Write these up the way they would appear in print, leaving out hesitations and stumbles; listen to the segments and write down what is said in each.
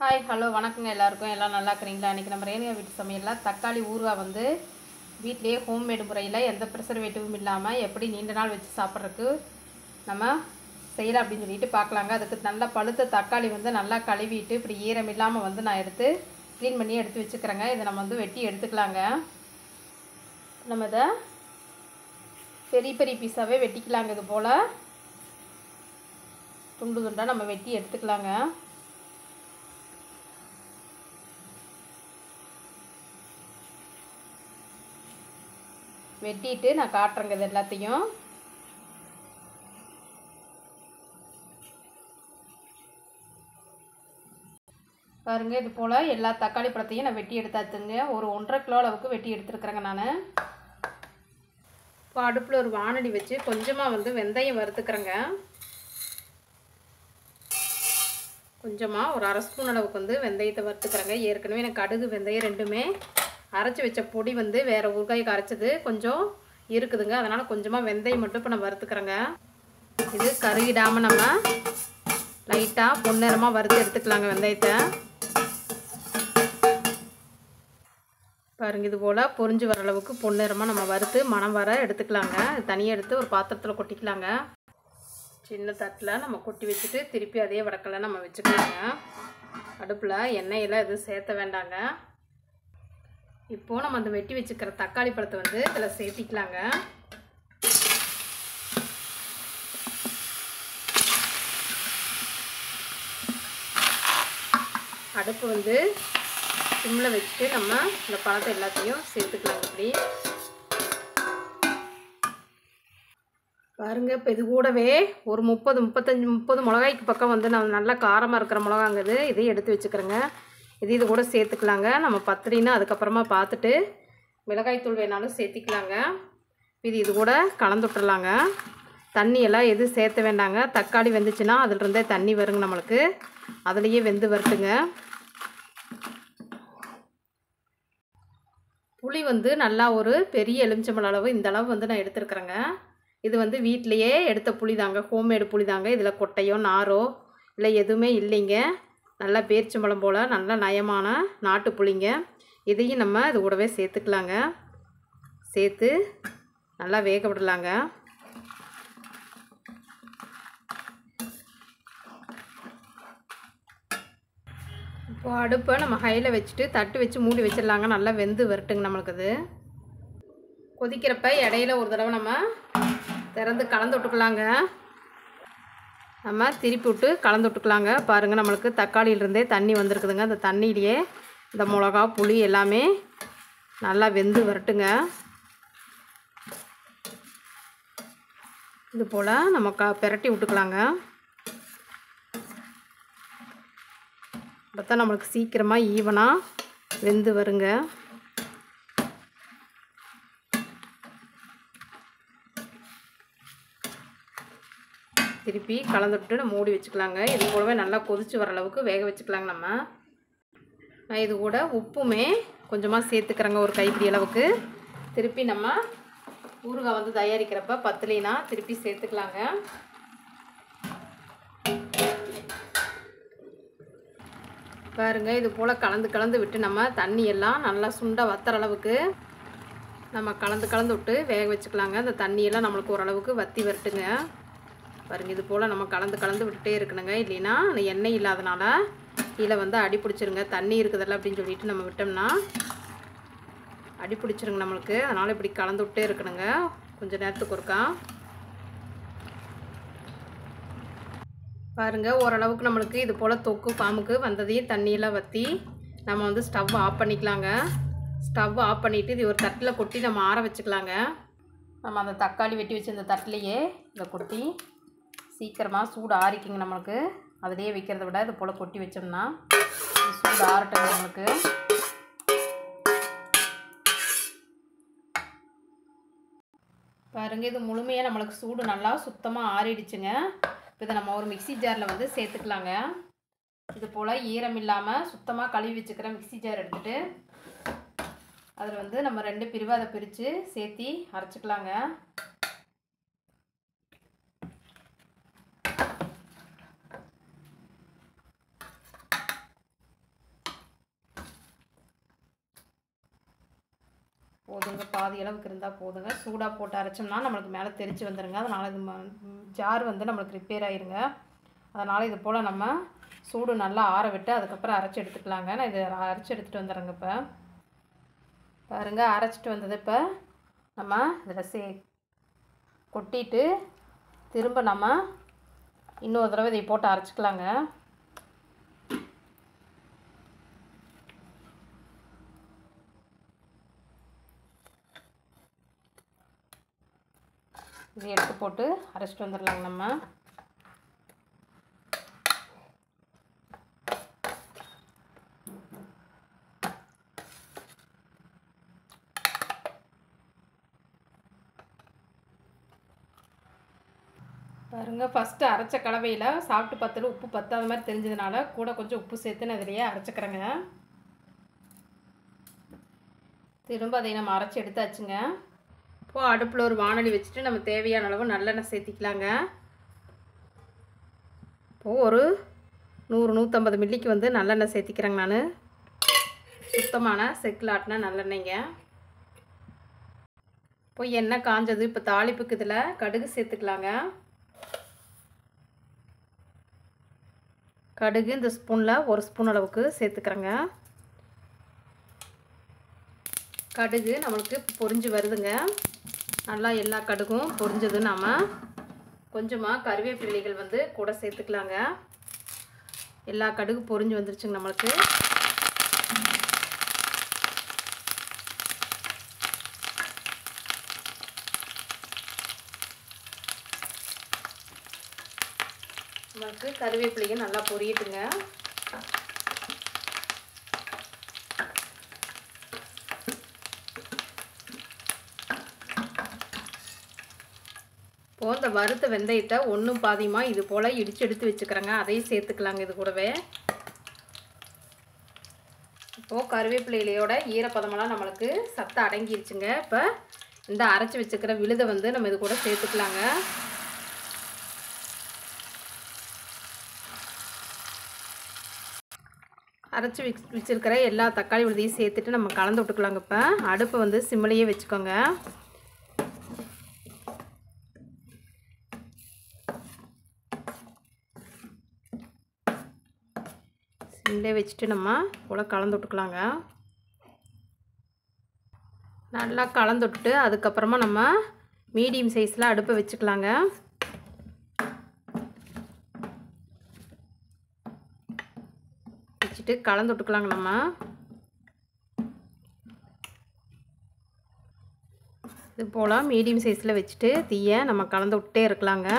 Hi hello வணக்கங்க எல்லாருக்கும். எல்லாம் நல்லா இருக்கிறீங்களா? இன்றைக்கி நம்ம ரேணுகா வீட்டு சமையலில் தக்காளி ஊறுகாய் வந்து வீட்டிலேயே ஹோம்மேடு முறையில் எந்த ப்ரிசர்வேட்டிவும் இல்லாமல் எப்படி நீண்ட நாள் வச்சு சாப்பிட்றதுக்கு நம்ம செய்யலாம் அப்படின்னு சொல்லிட்டு பார்க்கலாங்க. அதுக்கு நல்லா பழுத்த தக்காளி வந்து நல்லா கழுவிட்டு இப்படி ஈரம் இல்லாமல் வந்து நான் எடுத்து க்ளீன் பண்ணி எடுத்து வச்சுக்கிறேங்க. இதை நம்ம வந்து வெட்டி எடுத்துக்கலாங்க. நம்ம இதை பெரிய பெரிய பீஸாகவே வெட்டிக்கலாங்க. இது போல் துண்டு துண்டாக நம்ம வெட்டி எடுத்துக்கலாங்க. வெட்டிட்டு நான் காட்டுறேங்க இது எல்லாத்தையும். பாருங்கள், இது போல் எல்லா தக்காளி பழத்தையும் நான் வெட்டி எடுத்தாச்சுங்க. ஒரு 1.5 கிலோ அளவுக்கு வெட்டி எடுத்துருக்குறேங்க நான். இப்போ அடுப்பில் ஒரு வானடி வச்சு கொஞ்சமாக வந்து வெந்தயம் வறுத்துக்கிறேங்க. கொஞ்சமாக ஒரு 1/2 ஸ்பூன் அளவுக்கு வந்து வெந்தயத்தை வறுத்துக்கிறேங்க. ஏற்கனவே எனக்கு கடுகு வெந்தயம் ரெண்டுமே அரைச்சி வச்ச பொடி வந்து வேறு ஊறுகாய்க்கு அரைச்சது கொஞ்சம் இருக்குதுங்க. அதனால் கொஞ்சமாக வெந்தயம் மட்டும் இப்போ நான் வறுத்துக்கிறேங்க. இது கருகிடாமல் நம்ம லைட்டாக பொன்னிறமாக வறுத்து எடுத்துக்கலாங்க வெந்தயத்தை. பாருங்கள், இது போல் பொரிஞ்சு வர அளவுக்கு பொன்னிறமாக நம்ம வறுத்து மணம் வர எடுத்துக்கலாங்க. தனியாக எடுத்து ஒரு பாத்திரத்தில் கொட்டிக்கலாங்க. சின்ன தட்டில் நம்ம கொட்டி வச்சுட்டு திருப்பி அதே வடக்கில் நம்ம வச்சுக்கலாங்க. அடுப்பில் எண்ணெயெல்லாம் எதுவும் சேர்த்த வேண்டாங்க. இப்போது நம்ம அந்த வெட்டி வச்சுக்கிற தக்காளி பழத்தை வந்து இதில் சேர்த்திக்கலாங்க. அடுப்பு வந்து சிம்மில் வச்சுட்டு நம்ம இந்த பழத்தை எல்லாத்தையும் சேர்த்துக்கலாங்க. இப்படி பாருங்கள், இப்போ இது கூடவே ஒரு 30 மிளகாய்க்கு பக்கம் வந்து நான் நல்லா காரமாக இருக்கிற மிளகாங்குது இதையும் எடுத்து வச்சுக்கிறேங்க. இது கூட சேர்த்துக்கலாங்க. நம்ம பத்திரின்னா அதுக்கப்புறமா பார்த்துட்டு மிளகாய்த்தூள் வேணாலும் சேர்த்திக்கலாங்க. இது கூட கலந்து விட்டுறலாங்க. தண்ணியெல்லாம் எதுவும் சேர்த்த வேண்டாங்க. தக்காளி வெந்துச்சுன்னா அதிலிருந்தே தண்ணி வருங்க நம்மளுக்கு. அதுலேயே வெந்து வரட்டுங்க. புளி வந்து நல்லா ஒரு பெரிய எலுமிச்சம்பழம் அளவு இந்த அளவு வந்து நான் எடுத்துருக்குறேங்க. இது வந்து வீட்டிலையே எடுத்த புளி தாங்க, ஹோம்மேடு புளி தாங்க. இதில் கொட்டையோ நாரோ இல்லை எதுவுமே இல்லைங்க. நல்லா பேரிச்சம்பழம் போல் நல்லா நயமான நாட்டு புளிங்க. இதையும் நம்ம இது கூடவே சேர்த்துக்கலாங்க. சேர்த்து நல்லா வேக விடலாங்க. இப்போ அடுப்பை நம்ம ஹையில் வச்சுட்டு தட்டு வச்சு மூடி வச்சிடலாங்க. நல்லா வெந்து வரட்டுங்க நம்மளுக்கு. அது கொதிக்கிறப்ப இடையில ஒரு தடவை நம்ம திறந்து கலந்து விட்டுக்கலாங்க. நம்ம திருப்பி விட்டு கலந்து விட்டுக்கலாங்க. பாருங்கள், நம்மளுக்கு தக்காளியிலிருந்தே தண்ணி வந்திருக்குதுங்க. அந்த தண்ணியிலேயே இந்த மிளகா புளி எல்லாமே நல்லா வெந்து வரட்டுங்க. இது போல் நம்ம பிரட்டி விட்டுக்கலாங்க. அப்போ தான் நம்மளுக்கு சீக்கிரமாக ஈவனாக வெந்து வருங்க. திருப்பி கலந்து விட்டு நம்ம மூடி வச்சுக்கலாங்க. இது கூடவே நல்லா கொதித்து வர அளவுக்கு வேக வச்சுக்கலாங்க. நான் இது கூட உப்புமே கொஞ்சமாக சேர்த்துக்கிறேங்க, ஒரு கைப்பிடி அளவுக்கு. திருப்பி நம்ம ஊறுகாய் வந்து தயாரிக்கிறப்ப பத்தலைனா திருப்பி சேர்த்துக்கலாங்க. பாருங்கள், இது போல் கலந்து விட்டு நம்ம தண்ணியெல்லாம் நல்லா சுண்டை வத்துற அளவுக்கு நம்ம கலந்து விட்டு வேக வச்சுக்கலாங்க. அந்த தண்ணியெல்லாம் நம்மளுக்கு ஓரளவுக்கு வற்றி வரட்டுங்க. பாருங்கள், இது போல் நம்ம கலந்து விட்டுட்டே இருக்கணுங்க. இல்லைன்னா அந்த எண்ணெய் இல்லாதனால கீழே வந்து அடி பிடிச்சிருங்க. தண்ணி இருக்குதில்ல அப்படின்னு சொல்லிட்டு நம்ம விட்டோம்னா அடி பிடிச்சிருங்க நம்மளுக்கு. அதனால் இப்படி கலந்து விட்டே இருக்கணுங்க கொஞ்சம் நேரத்துக்கு ஒருக்கா. பாருங்கள், ஓரளவுக்கு நம்மளுக்கு இது போல் தொக்கு பாம்புக்கு வந்ததையும் தண்ணியெல்லாம் வற்றி நம்ம வந்து ஸ்டவ் ஆஃப் பண்ணிக்கலாங்க. ஸ்டவ் ஆஃப் பண்ணிவிட்டு இது ஒரு தட்டில் கொட்டி நம்ம ஆற வச்சுக்கலாங்க. நம்ம அந்த தக்காளி வெட்டி வச்சு இந்த தட்டிலையே இதை கொட்டி சீக்கிரமாக சூடு ஆறிக்குங்க நம்மளுக்கு. அதிலேயே வைக்கிறத விட இது போல் கொட்டி வச்சோம்னா சூடு ஆறட்டும் நம்மளுக்கு. பாருங்கள், இது முழுமையாக நம்மளுக்கு சூடு நல்லா சுத்தமாக ஆறிடுச்சுங்க. இப்போ இதை நம்ம ஒரு மிக்சி ஜாரில் வந்து சேர்த்துக்கலாங்க. இது போல் ஈரம் இல்லாமல் சுத்தமாக கழுவி வச்சுக்கிற மிக்சி ஜார் எடுத்துகிட்டு அதில் வந்து நம்ம 2 பிரிவாக அதை பிரித்து சேர்த்தி அரைச்சிக்கலாங்க. போதுங்க, பாதி அளவுக்கு இருந்தால் போதுங்க. சூடாக போட்டு அரைச்சோம்னா நம்மளுக்கு மேலே தெரிச்சு வந்துடுங்க. அதனால் இது ஜார் வந்து நம்மளுக்கு ரிப்பேர் ஆயிருங்க. அதனால் இது போல் நம்ம சூடு நல்லா ஆற விட்டு அதுக்கப்புறம் அரைச்சி எடுத்துக்கலாங்க. நான் இதை அரைச்சி எடுத்துகிட்டு வந்துடுறேங்க. இப்போ பாருங்கள், அரைச்சிட்டு வந்தது இப்போ நம்ம இதில் கொட்டிட்டு திரும்ப நம்ம இன்னொரு தடவை இதை போட்டு அரைச்சிக்கலாங்க. இதை எடுத்து போட்டு அரைச்சிட்டு வந்துடலாங்க நம்ம. பாருங்கள், ஃபஸ்ட்டு அரைச்ச கலவையில் சாப்பிட்டு பார்த்துட்டு உப்பு பத்தாத மாதிரி தெரிஞ்சதுனால கூட கொஞ்சம் உப்பு சேர்த்து நான் இதிலேயே அரைச்சிக்கிறேங்க. திரும்ப அதை நம்ம அரைச்சி எடுத்தாச்சுங்க. இப்போது அடுப்பில் ஒரு வாணலி வச்சுட்டு நம்ம தேவையான அளவு நல்லெண்ணெய் சேர்த்திக்கலாங்க. இப்போது ஒரு 100-150 மில்லிக்கு வந்து நல்லெண்ணெய் சேர்த்திக்கிறேங்க. நான் சுத்தமான செக்கில் ஆட்டின நல்லெண்ணெய்ங்க. இப்போ எண்ணெய் காஞ்சது. இப்போ தாளிப்புக்கு இதில் கடுகு சேர்த்துக்கலாங்க. கடுகு இந்த ஸ்பூனில் 1 ஸ்பூன் அளவுக்கு சேர்த்துக்கிறேங்க. கடுகு நம்மளுக்கு பொரிஞ்சு வருதுங்க. நல்லா எல்லா கடுகும் பொரிஞ்சது. நாம் கொஞ்சமாக கருவேப்பிலைகள் வந்து கூட சேர்த்துக்கலாங்க. எல்லா கடுகு பொரிஞ்சு வந்துருச்சுங்க நம்மளுக்கு. நம்மளுக்கு கருவேப்பிலைகள் நல்லா பொரியட்டுங்க. இப்போது இந்த வறுத்த வெந்தயத்தை ஒன்றும் பாதியமாக இது போல் இடித்து எடுத்து வச்சுக்கிறேங்க. அதையும் சேர்த்துக்கலாங்க இது கூடவே. இப்போது கருவேப்பிலையிலையோட ஈரப்பதமெல்லாம் நம்மளுக்கு சத்து அடங்கிருச்சுங்க. இப்போ இந்த அரைச்சி வச்சுக்கிற விழுதை வந்து நம்ம இது கூட சேர்த்துக்கலாங்க. அரைச்சி வச்சுருக்கிற எல்லா தக்காளி விழுதையும் சேர்த்துட்டு நம்ம கலந்து விட்டுக்கலாங்க. இப்போ அடுப்பை வந்து சிம்மிலேயே வச்சுக்கோங்க. சிம்மிலே வச்சுட்டு நம்ம கூட கலந்து விட்டுக்கலாங்க. நல்லா கலந்து விட்டுட்டு அதுக்கப்புறமா நம்ம மீடியம் சைஸில் அடுப்பை வச்சுக்கலாங்க. வச்சுட்டு கலந்து விட்டுக்கலாங்க நம்ம. இது போல் மீடியம் சைஸில் வச்சுட்டு தீயை நம்ம கலந்து விட்டே இருக்கலாங்க.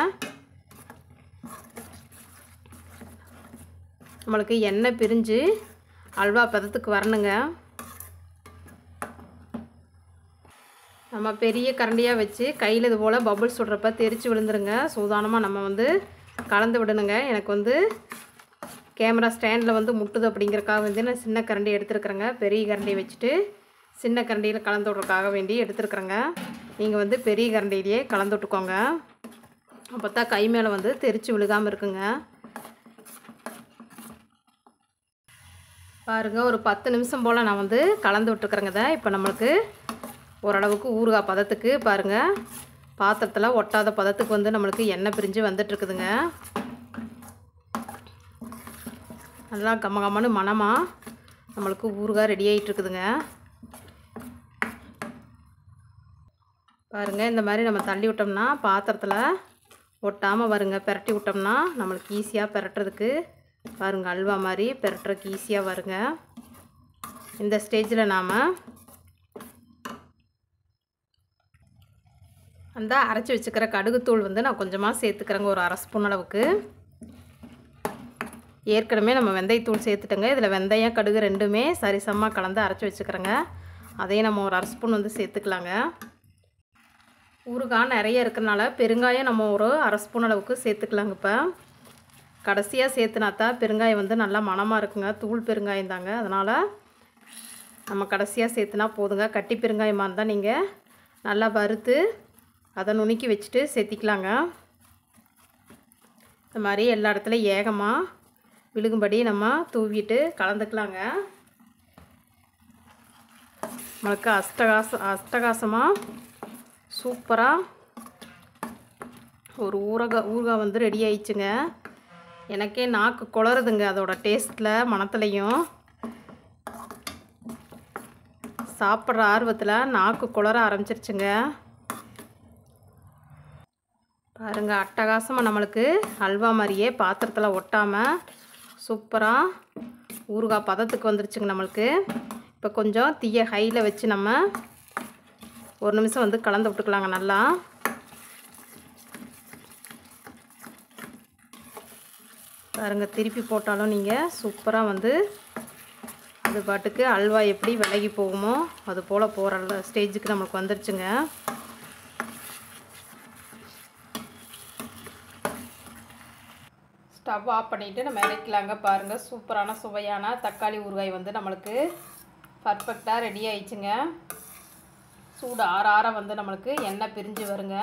நம்மளுக்கு எண்ணெய் பிரிஞ்சு அல்வா பதத்துக்கு வரணுங்க. நம்ம பெரிய கரண்டியாக வச்சு கையில் இது போல் பபுள்ஸ் விடுறப்ப தெரிச்சு விழுந்துருங்க. சூதானமாக நம்ம வந்து கலந்து விடணுங்க. எனக்கு வந்து கேமரா ஸ்டாண்டில் வந்து முட்டுது அப்படிங்கிறக்காக வந்து நான் சின்ன கரண்டி எடுத்துருக்குறேங்க. பெரிய கரண்டியை வச்சுட்டு சின்ன கரண்டியில் கலந்து விட்றதுக்காக வேண்டி எடுத்துருக்குறேங்க. நீங்கள் வந்து பெரிய கரண்டியிலேயே கலந்து விட்டுக்கோங்க. அப்போ தான் கை மேலே வந்து தெரிச்சு விழுகாமல் இருக்குங்க. பாருங்கள், ஒரு 10 நிமிஷம் போல் நான் வந்து கலந்து விட்டுருக்குறேங்க. இப்போ நம்மளுக்கு ஓரளவுக்கு ஊறுகாய் பதத்துக்கு பாருங்கள், பாத்திரத்தில் ஒட்டாத பதத்துக்கு வந்து நம்மளுக்கு எண்ணெய் பிரிஞ்சு வந்துட்டுருக்குதுங்க. நல்லா கம்ம மணமாக நம்மளுக்கு ஊறுகாய் ரெடி ஆகிட்டுருக்குதுங்க. பாருங்கள், இந்த மாதிரி நம்ம தள்ளி விட்டோம்னா பாத்திரத்தில் ஒட்டாமல் வருங்க. பெரட்டி விட்டோம்னா நம்மளுக்கு ஈஸியாக பெரட்டுறதுக்கு பாருங்கள், அல்வா மாதிரி பெரட்டுறதுக்கு ஈஸியாக வருங்க. இந்த ஸ்டேஜில் நாம் அந்த அரைச்சி வச்சுக்கிற கடுகுத்தூள் வந்து நான் கொஞ்சமாக சேர்த்துக்கிறேங்க. ஒரு 1/2 ஸ்பூன் அளவுக்கு. ஏற்கனவே நம்ம வெந்தயத்தூள் சேர்த்துட்டோங்க. இதில் வெந்தயம் கடுகு ரெண்டுமே சரிசமமாக கலந்து அரைச்சி வச்சுக்கிறேங்க. அதையும் நம்ம ஒரு 1/2 ஸ்பூன் வந்து சேர்த்துக்கலாங்க. ஊறுகாய் நிறைய இருக்கிறனால பெருங்காயம் நம்ம ஒரு 1/2 ஸ்பூன் அளவுக்கு சேர்த்துக்கலாங்க. இப்போ கடைசியாக சேர்த்துனாத்தான் பெருங்காயம் வந்து நல்லா மணமாக இருக்குங்க. தூள் பெருங்காயம் தாங்க. அதனால் நம்ம கடைசியாக சேர்த்துனா போதுங்க. கட்டி பெருங்காயமாக இருந்தால் நீங்கள் நல்லா வறுத்து அதை நுணுக்கி வச்சுட்டு சேர்த்திக்கலாங்க. இந்த மாதிரி எல்லா இடத்துலையும் ஏகமாக விழுகும்படி நம்ம தூவிட்டு கலந்துக்கலாங்க. நம்மளுக்கு அட்டகாசமாக சூப்பராக ஒரு ஊறுகாய் வந்து ரெடி ஆயிடுச்சுங்க. எனக்கே நாக்கு குளறுதுங்க அதோட டேஸ்ட்டில், மணத்துலையும். சாப்பிட்ற ஆர்வத்தில் நாக்கு குளற ஆரம்பிச்சிருச்சுங்க. பாருங்கள், அட்டகாசமாக நம்மளுக்கு அல்வா மாதிரியே பாத்திரத்தில் ஒட்டாமல் சூப்பராக ஊறுகாய் பதத்துக்கு வந்துருச்சுங்க நம்மளுக்கு. இப்போ கொஞ்சம் தீயை ஹையில் வச்சு நம்ம ஒரு நிமிஷம் வந்து கலந்து விட்டுக்கலாங்க நல்லா. பாருங்கள், திருப்பி போட்டாலும் நீங்கள் சூப்பராக வந்து அது பாட்டுக்கு அல்வா எப்படி விலகி போகுமோ அது போல் போகிற ஸ்டேஜுக்கு நம்மளுக்கு வந்துருச்சுங்க. ஸ்டவ் ஆஃப் பண்ணிவிட்டு நம்ம இறக்கலாங்க. பாருங்கள், சூப்பரான சுவையான தக்காளி ஊறுகாய் வந்து நம்மளுக்கு பர்ஃபெக்டாக ரெடி ஆயிடுச்சுங்க. சூடு ஆற வந்து நம்மளுக்கு எண்ணெய் பிரிஞ்சு வருங்க.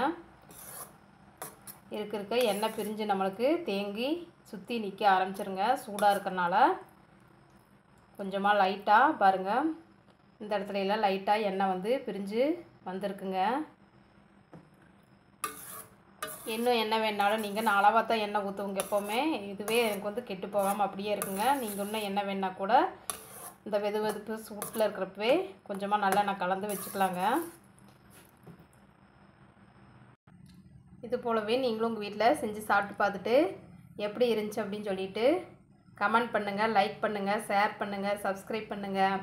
இருக்க எண்ணெய் பிரிஞ்சு நம்மளுக்கு தேங்கி சுற்றி நிற்க ஆரம்பிச்சிருங்க. சூடாக இருக்கிறனால கொஞ்சமாக லைட்டாக பாருங்கள், இந்த இடத்துல எல்லாம் லைட்டாக எண்ணெய் வந்து பிரிஞ்சு வந்திருக்குங்க. இன்னும் என்ன வேணாலும் நீங்கள் நான் அளவாக தான் எண்ணெய் ஊற்றுவங்க எப்போவுமே. இதுவே எனக்கு வந்து கெட்டு போகாமல் அப்படியே இருக்குங்க. நீங்கள் இன்னும் என்ன வேணால் கூட இந்த வெதுவெதுப்பு சூட்டில் இருக்கிறப்பவே கொஞ்சமாக நல்லா நான் கலந்து வச்சுக்கலாங்க. இது போலவே நீங்களும் உங்கள் வீட்டில் செஞ்சு சாப்பிட்டு பார்த்துட்டு எப்படி இருந்துச்சு அப்படின்னு சொல்லிட்டு கமெண்ட் பண்ணுங்கள், லைக் பண்ணுங்கள், ஷேர் பண்ணுங்கள், சப்ஸ்கிரைப் பண்ணுங்கள்.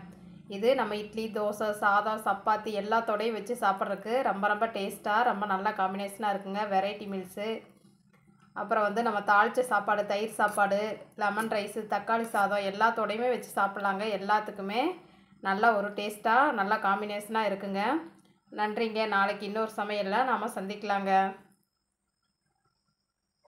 இது நம்ம இட்லி, தோசை, சாதம், சப்பாத்தி எல்லாத்தோடையும் வச்சு சாப்பிட்றதுக்கு ரொம்ப ரொம்ப டேஸ்ட்டாக ரொம்ப நல்லா காம்பினேஷனாக இருக்குங்க. வெரைட்டி மீல்ஸு, அப்புறம் வந்து நம்ம தாளித்த சாப்பாடு, தயிர் சாப்பாடு, லெமன் ரைஸு, தக்காளி சாதம் எல்லாத்தோடையுமே வச்சு சாப்பிட்லாங்க. எல்லாத்துக்குமே நல்லா ஒரு டேஸ்ட்டாக நல்லா காம்பினேஷனாக இருக்குங்க. நன்றிங்க. நாளைக்கு இன்னொரு சமையலில் நாம் சந்திக்கலாங்க.